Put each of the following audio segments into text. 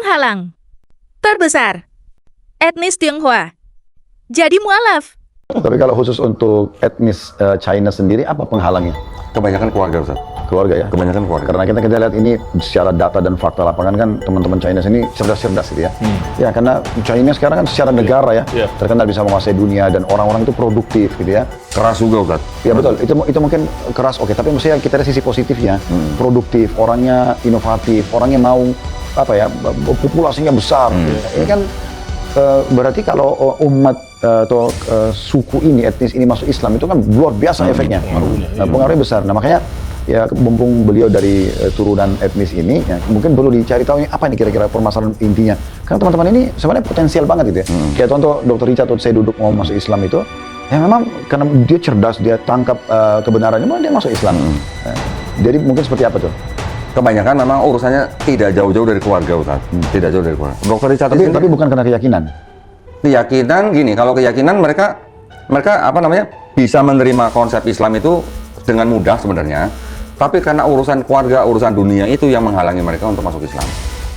Penghalang terbesar etnis Tionghoa jadi mualaf. Tapi kalau khusus untuk etnis China sendiri, apa penghalangnya? Kebanyakan keluarga, Ustaz. Keluarga ya? Kebanyakan keluarga. Karena kita lihat ini secara data dan fakta lapangan kan teman-teman China sini cerdas-cerdas gitu ya. Ya karena China sekarang kan secara negara ya, terkenal bisa menguasai dunia dan orang-orang itu produktif gitu ya. Keras juga, Ustaz. Ya betul, itu mungkin keras oke, tapi maksudnya kita lihat sisi positifnya, produktif, orangnya inovatif, orangnya mau apa ya, populasinya besar. Ini kan berarti kalau umat atau suku ini, etnis ini masuk Islam itu kan luar biasa efeknya, pengaruhnya besar. Nah makanya ya mumpung beliau dari turunan etnis ini, ya, mungkin perlu dicari tahu ini apa nih kira-kira permasalahan intinya. Karena teman-teman ini sebenarnya potensial banget gitu ya. Kayak contoh Dr. Richard waktu saya duduk mau masuk Islam itu, ya memang karena dia cerdas, dia tangkap kebenarannya, dia masuk Islam. Jadi mungkin seperti apa tuh? Kebanyakan memang urusannya tidak jauh-jauh dari keluarga, Ustaz. Tidak jauh dari keluarga. Dr. Richard Tapi bukan karena keyakinan. Keyakinan gini, kalau keyakinan mereka apa namanya bisa menerima konsep Islam itu dengan mudah sebenarnya. Tapi karena urusan keluarga, urusan dunia itu yang menghalangi mereka untuk masuk Islam.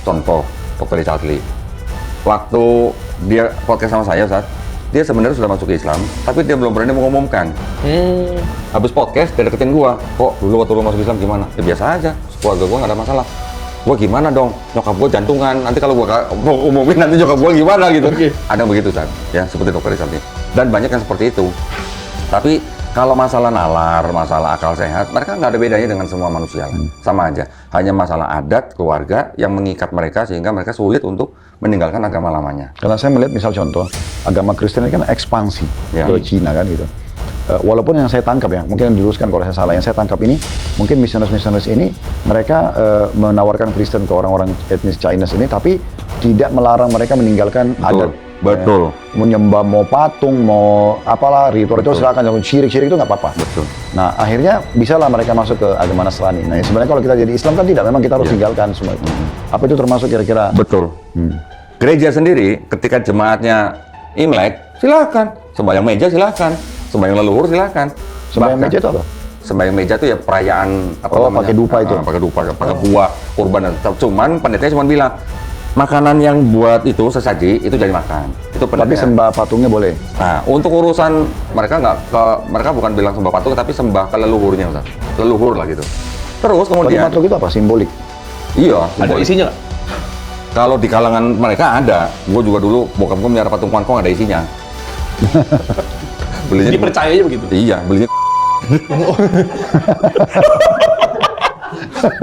Contoh, Dr. Richard Lee. Waktu dia podcast sama saya, Ustaz, dia sebenarnya sudah masuk Islam, tapi dia belum berani mengumumkan. Habis podcast, dia deketin gua. Kok dulu waktu lu masuk Islam gimana? Ya biasa aja, keluarga gua nggak ada masalah. Gua gimana dong? Nyokap gua jantungan, nanti kalau gua mau umumin nanti nyokap gua gimana gitu. Ada begitu, Ustaz. Ya, seperti Dr. Richard Lee. Dan banyak yang seperti itu. Tapi kalau masalah nalar, masalah akal sehat, mereka nggak ada bedanya dengan semua manusia. Sama aja. Hanya masalah adat, keluarga yang mengikat mereka sehingga mereka sulit untuk meninggalkan agama lamanya. Karena saya melihat misal contoh, agama Kristen ini kan ekspansi ke Cina kan gitu. Walaupun yang saya tangkap ya, mungkin diluruskan kalau saya salah, yang saya tangkap ini, mungkin misionaris ini, mereka menawarkan Kristen ke orang-orang etnis Chinese ini, tapi tidak melarang mereka meninggalkan adat. Betul. Menyembah mau patung, mau apalah, ritual itu silakan, jangan syirik-syirik itu nggak apa-apa. Betul. Nah akhirnya bisalah mereka masuk ke agama Nasrani. Nah sebenarnya kalau kita jadi Islam kan tidak, memang kita harus tinggalkan semua itu. Apa itu termasuk kira-kira? Betul. Gereja sendiri ketika jemaatnya Imlek, silakan. Sembahyang meja silakan. Sembahyang leluhur silakan. Sembahyang meja itu apa? Sembahyang meja itu ya perayaan apa namanya? Pakai dupa itu. Pakai dupa, pakai buah, kurban. Cuman pendetanya cuma bilang makanan yang buat itu sesaji itu jadi makan. Itu Tapi sembah patungnya boleh. Nah, untuk urusan mereka mereka bukan bilang sembah patung tapi sembah ke leluhurnya, Ustaz. Leluhur lah gitu. Terus kemudian patung itu apa? Simbolik. Iya, Ada isinya nggak? kalau di kalangan mereka ada. Gue juga dulu bokap gue melihara patung kuangkong ada isinya. Belinya Dipercayanya begitu? Iya,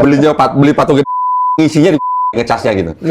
belinya beli patung isinya di ngecasnya gitu.